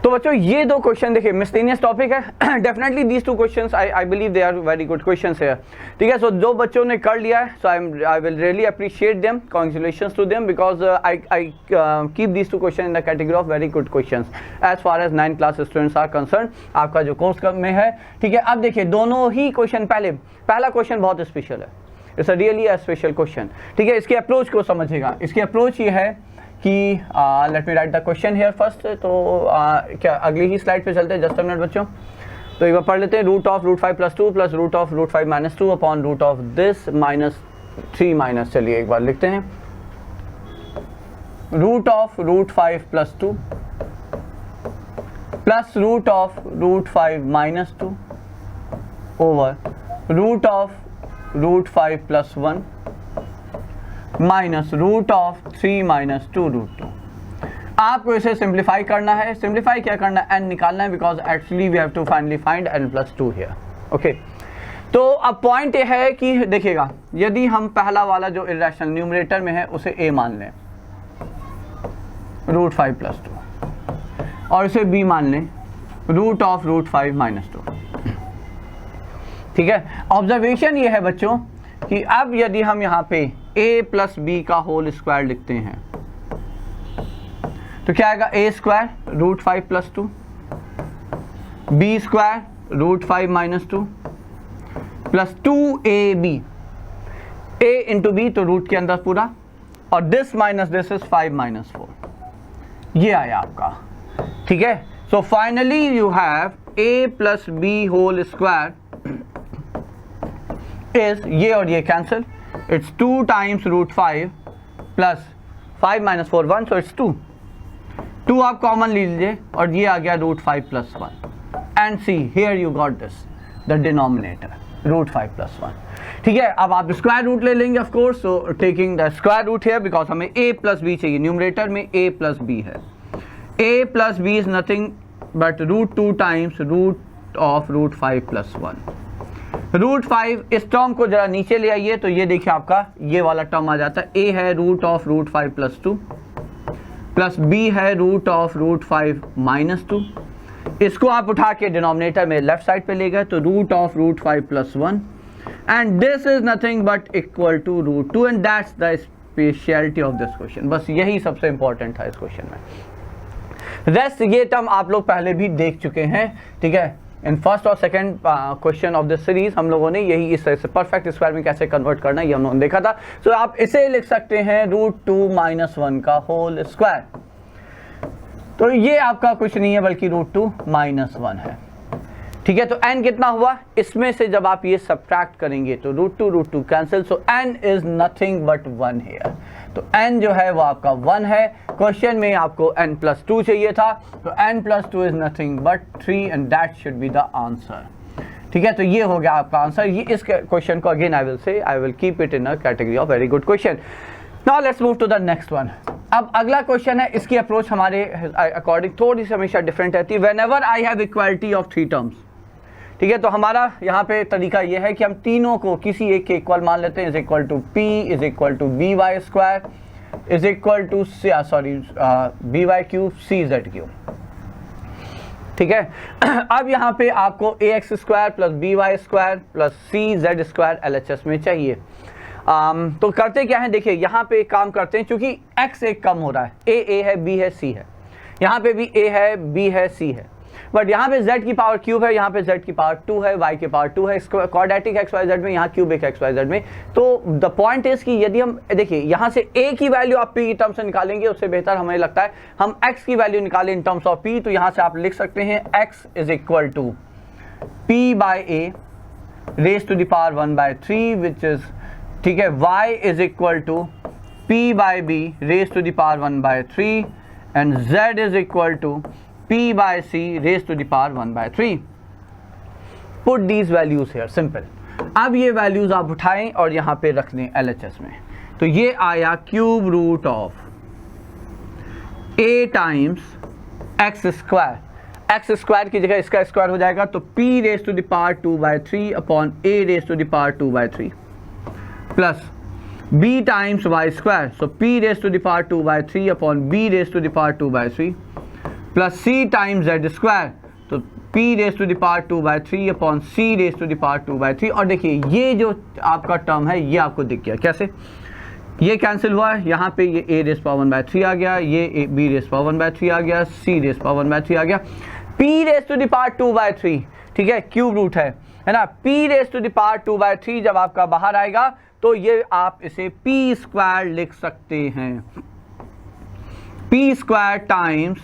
तो बच्चों ये दो क्वेश्चन देखिए मिसलेनियस टॉपिक है, definitely these two questions I believe they are very good questions है, ठीक है। सो जो बच्चों ने कर लिया है, so I will really appreciate them, congratulations to them, because I keep these two question in the category of very good questions as far as 9th class students are concern, आपका जो कोर्स में है, ठीक है। अब देखिए दोनों ही question, पहला क्वेश्चन बहुत स्पेशल है, it's a really a special question, ठीक है। इसके अप्रोच को समझिएगा, इसकी अप्रोच ये है कि let me right the question here first. तो क्या अगली ही स्लाइड पे चलते हैं, जस्ट अ मिनट बच्चों। तो एक बार पढ़ लेते हैं, root of root 5 + 2 plus root of root 5 - 2 upon root of this -3 minus, चलिए एक बार लिखते हैं, root of root 5 + 2 plus root of root 5 - 2 over root of root 5 + 1 minus root of 3 - 2 root 2। आपको इसे सिंप्लीफाई करना है, सिंप्लीफाई क्या करना है, n निकालना है, because actually we have to finally find n + 2 here, okay. तो अब पॉइंट ये है कि देखिएगा, यदि हम पहला वाला जो इरेशनल न्यूमरेटर में है उसे a मान लें, रूट 5 + 2, और इसे b मान लें, रूट ऑफ रूट 5 - 2, ठीक है। ऑब्जर्वेशन ये है बच्चों कि अब यदि हम यहाँ पे a + b का होल स्क्वायर लिखते हैं तो क्या आएगा, a² root 5 + 2, b² root 5 - 2 plus 2ab, a into b तो रूट के अंदर पूरा, और दिस माइनस दिस इज 5 - 4, ये आया आपका, ठीक है। So finally you have a + b whole square is, ये और ये cancel, it's 2 times root 5 plus 5 - 4 1, so it's 2 आप कॉमन लीजिए और ये आ गया root 5 + 1, and see here you got this the denominator root 5 + 1, ठीक है। अब आप स्क्वायर रूट ले लेंगे of course, so taking the square root here, because हमें a + b चाहिए, न्यूमरेटर में a + b है, a + b is nothing but root 2 times root of root 5 + 1, root 5, इस टर्म को जरा नीचे ले आइए तो ये देखिए आपका ये वाला टर्म आ जाता है, a है root of root 5 + 2 plus b है रूट ऑफ रूट 5 - 2, इसको आप उठा के डिनोमिनेटर में लेफ्ट साइड पे ले गए तो root of root 5 + 1, and this is nothing but equal to root 2, and that's the speciality of this question. बस यही सबसे इंपॉर्टेंट था इस क्वेश्चन में, रेस्ट ये टर्म आप लोग पहले भी देख चुके हैं, ठीक है। इन फर्स्ट और second question of this series हम लोगों ने यही इस तरह से परफेक्ट स्क्वायर में कैसे कन्वर्ट करना है ये हम लोगों ने देखा था। सो आप इसे लिख सकते हैं रूट 2 - 1 का होल स्क्वायर, तो ये आपका कुछ नहीं है बल्कि रूट 2 - 1 है, ठीक है। तो n कितना हुआ, इसमें से जब आप ये सब्ट्रैक्ट करेंगे तो root 2 cancel, so n is nothing but 1 here, तो n जो है वो आपका 1 है। क्वेश्चन में आपको n + 2 चाहिए था, तो n + 2 is nothing but 3, and that should be the answer, ठीक है। तो ये हो गया आपका आंसर। ये इस क्वेश्चन को again I will keep it in a category of very good question. Now let's move to the next one. अब अगला क्वेश्चन है, इसकी अप्रोच हमारे अकॉर्डिंग थोड़ी सी हमेशा डिफरेंट रहती है। Whenever I have equality of 3 terms, ठीक है, तो हमारा यहाँ पे तरीका ये है कि हम तीनों को किसी एक के इक्वल मान लेते हैं, is equal to p is equal to by² is equal to by³ cz³, ठीक है। अब यहाँ पे आपको ax² + by² + cz² LHS में चाहिए। तो करते क्या है, देखिए यहाँ पे काम करते हैं, क्योंकि x एक कम हो रहा है, a है, b है, c है, यहाँ पे भी a है, b है, c है, बट यहाँ पे z की पावर क्यूब है, यहाँ पे z की पावर 2 है, y की पावर 2 है, क्वाड्रेटिक XYZ में, यहाँ क्यूबिक XYZ में। तो द पॉइंट इज कि यदि हम देखिए यहाँ से a की वैल्यू आप p की टर्म से निकालेंगे, उससे बेहतर हमें लगता है हम x की वैल्यू निकालें इन टर्म्स ऑफ p। तो यहाँ से आप लिख सकते हैं x is equal to p/a raise to the power 1/3 which is, ठीक है, y is equal to p/b raise to the power 1/3 and z is equal to p/c raised to the power 1/3. Put these values here, simple. अब ये values आप उठाएं और यहाँ पे रख दें LHS में, तो ये आया cube root of a times x² की जगह इसका स्क्वायर हो जाएगा, तो p raised to the power 2/3 upon a raised to the power 2/3 plus b times y², so p raised to the power 2/3 upon b raised to the power 2/3 plus c times z square, तो p raise to the power 2/3 upon c raise to the power 2/3। और देखिए ये जो आपका term है ये आपको दिख गया कैसे, ये कैंसिल हुआ, यहाँ पे ये a रेस पावर 1/3 आ गया, ये b रेस पावर 1/3 आ गया, c रेस पावर 1/3 आ गया, p raise to the power 2/3, ठीक है, क्यूब रूट है ना। p raise to the power 2/3 जब आपका बाहर आएगा तो ये आप इसे p स्क्वायर लिख सकते हैं, p square times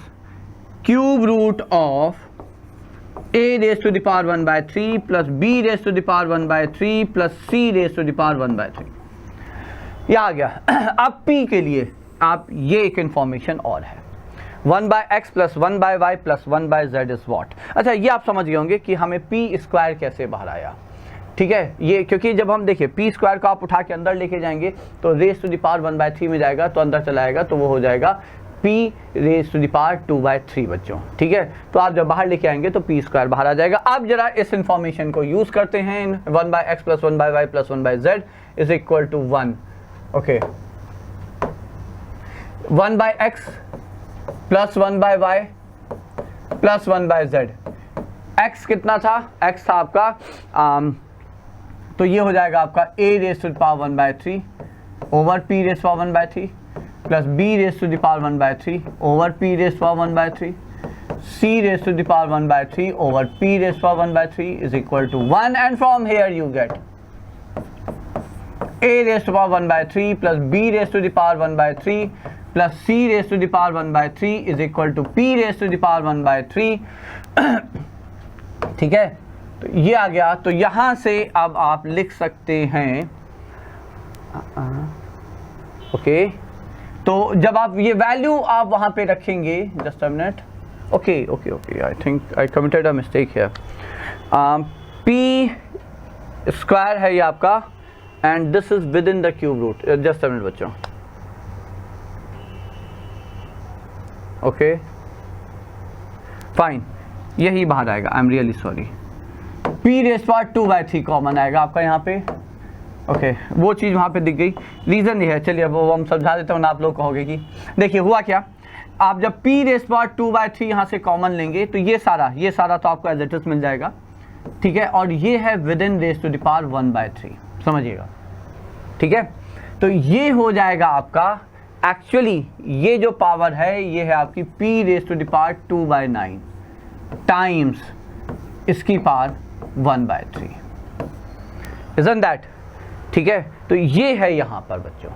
cube root of a raise to the power 1/3 plus b raise to the power 1/3 plus c raise to the power 1/3, ये आ गया। अब p के लिए आप ये एक इंफॉर्मेशन और है, 1/x plus 1/y plus 1/z is what. अच्छा ये आप समझ गए होंगे कि हमें p स्क्वायर कैसे बाहर आया, ठीक है, ये क्योंकि जब हम देखिए p स्क्वायर को आप उठा के अंदर लेके जाएंगे तो रेस टू द पावर 1/3 में जाएगा, तो अंदर चला आएगा, तो वो हो जाएगा p raise to the power 2/3 बच्चों, ठीक है। तो आप जब बाहर लेके आएंगे तो p स्क्वायर बाहर आ जाएगा। अब जरा इस इंफॉर्मेशन को यूज करते हैं, 1/x plus 1/y plus 1/z is equal to 1, okay, 1/x plus 1/y plus 1/z, x कितना था, x था आपका तो ये हो जाएगा आपका a raise to the power 1/3 over p raise power 1/3 plus b raise to the power 1/3 over p raise power 1/3, c raise to the power 1/3 over p raise power 1/3 is equal to 1, and from here you get a raise to power 1/3 plus b raise to the power 1/3 plus c raise to the power 1/3 is equal to p raise to the power 1/3, ठीक है। तो ये आ गया, तो यहां से अब आप लिख सकते हैं, ओके, तो जब आप ये वैल्यू आप वहां पे रखेंगे, just a minute, okay okay okay, I think I committed a mistake here, p square है ये आपका and this is within the cube root, just a minute बच्चों, ओके फाइन, यही बाहर आएगा, I am really sorry, p raise power 2/3 common आएगा आपका यहाँ पे, ओके, वो चीज़ वहाँ पे दिख गई, रीज़न ये है, चलिए अब वो हम समझा देते हैं ना, आप लोग कहोगे कि देखिए हुआ क्या, आप जब p रेस पावर 2/3 यहाँ से कॉमन लेंगे तो ये सारा तो आपको एज इट इज मिल जाएगा, ठीक है, और ये है within raise to the power 1/3, समझिएगा, ठीक है। तो ये हो जाएगा आपका, एक्चुअली ये जो पावर है ये है आपकी p raise to the power 2/9 times इसकी पावर 1/3, isn't that, ठीक है। तो ये है यहाँ पर बच्चों,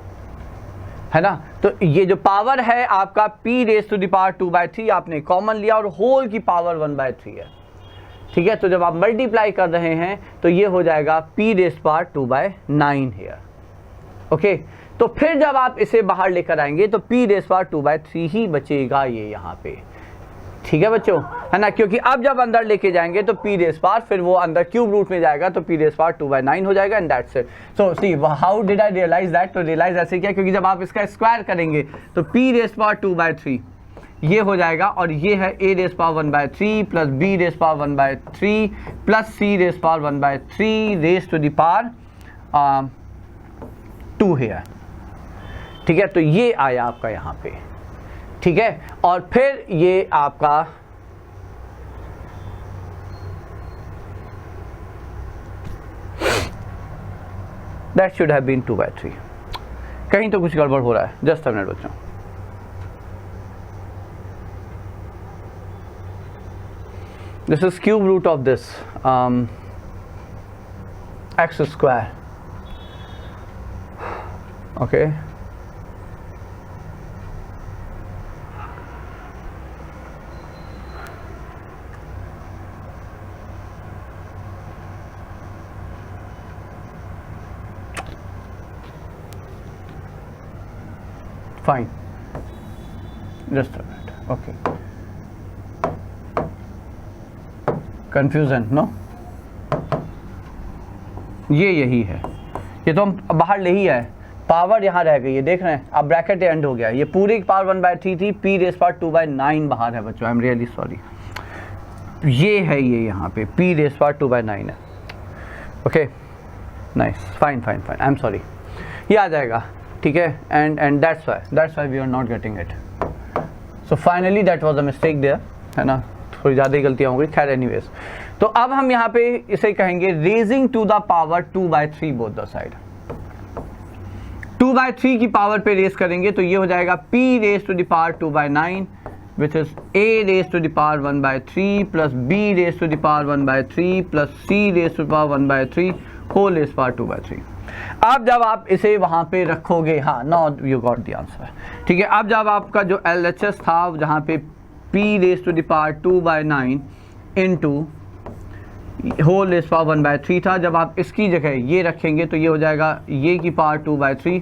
है ना, तो ये जो पावर है आपका p raise to the power 2/3 आपने कॉमन लिया और होल की पावर 1/3 है, ठीक है। तो जब आप मल्टीप्लाई कर रहे हैं तो ये हो जाएगा p raise power 2/9 here, okay. तो फिर जब आप इसे बाहर लेकर आएंगे तो p रेस पावर 2/3 ही बचेगा ये यहाँ पे, ठीक है बच्चों, है ना, क्योंकि अब जब अंदर लेके जाएंगे तो p रेस पावर, फिर वो अंदर क्यूब रूट में जाएगा तो p रेस पावर 2/9 हो जाएगा, and that's it. So see how did I realise that, तो रियलाइज ऐसे क्या, क्योंकि जब आप इसका स्क्वायर करेंगे तो p रेस पावर 2/3 ये हो जाएगा, और ये है a raise power 1/3 plus b raise power 1/3 plus c raise power 1/3 raise to the power 2 है, ठीक है। तो ये आया आपका यहाँ पे, ठीक है, और फिर ये आपका दैट शुड हैव बीन 2/3, कहीं तो कुछ गड़बड़ हो रहा है, जस्ट अ मिनट बच्चों, this is cube root of this x square, okay, fine, just a minute, okay, confusion no, ये यही है, ये तो हम बाहर ले ही आए, पावर यहाँ रह गई है, देख रहे हैं अब ब्रैकेट एंड हो गया, ये पूरी पावर 1/3 थी, p रेस पावर 2/9 बाहर है बच्चों, आई एम रियली सॉरी, ये है ये यहाँ पे p रेस पावर 2/9 है, okay nice, fine fine fine, I am sorry, ये आ जाएगा, ठीक है, and that's why we are not getting it, so finally that was a mistake there, है ना, थोड़ी ज़्यादा ही गलतियाँ हो गई, खैर एनीवेज। तो अब हम यहाँ पे इसे कहेंगे raising to the power 2/3 both the side. 2/3 की पावर पे रेज करेंगे तो ये हो जाएगा p raise to the power 2/9 which is a raised to the power 1/3 plus b raised to the power 1/3 plus c raised to the power 1/3 whole raised power 2/3। अब जब आप इसे वहाँ पे रखोगे, हाँ, now you got the answer, ठीक है। अब जब आपका जो LHS था जहाँ पे p raised to the power 2/9 into whole raised power 1/3 था, जब आप इसकी जगह ये रखेंगे तो ये हो जाएगा ये की पावर 2/3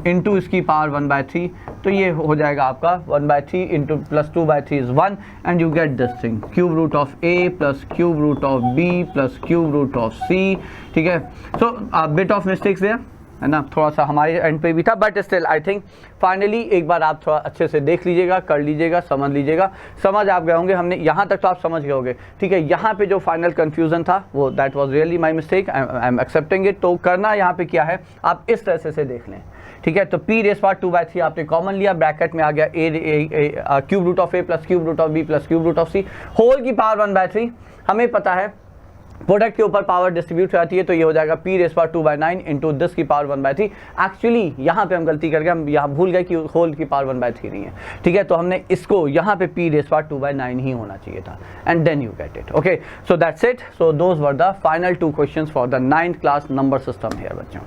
इंटू इसकी पावर 1/3, तो ये हो जाएगा आपका 1/3 into plus 2/3 is 1 and you get this thing cube root of a plus cube root of b plus cube root of c, ठीक है। So bit of mistakes there, है ना, थोड़ा सा हमारे एंड पे भी था, but still I think finally एक बार आप थोड़ा अच्छे से देख लीजिएगा, कर लीजिएगा, समझ लीजिएगा, समझ आप गए होंगे, हमने यहाँ तक तो आप समझ गए होंगे, ठीक है। यहाँ पे जो फाइनल कंफ्यूजन था वो that was really my mistake, I am accepting it. तो करना यहाँ पे क्या है, आप इस तरह से देख लें, ठीक है। तो p रेस पावर 2/3 आपने कॉमन लिया, ब्रैकेट में आ गया a cube root of a plus cube root of b plus cube root of c whole की पावर 1/3। हमें पता है प्रोडक्ट के ऊपर पावर डिस्ट्रीब्यूट हो जाती है, तो ये हो जाएगा p raise power 2/9 into this की पावर 1/3। एक्चुअली यहाँ पे हम गलती कर गए, हम यहाँ भूल गए कि होल की पावर 1/3 नहीं है, ठीक है। तो हमने इसको यहाँ पे p रेस पावर 2/9 ही होना चाहिए था, and then you get it, okay. So that's it. So those were the final 2 questions for the 9th class number system here बच्चों।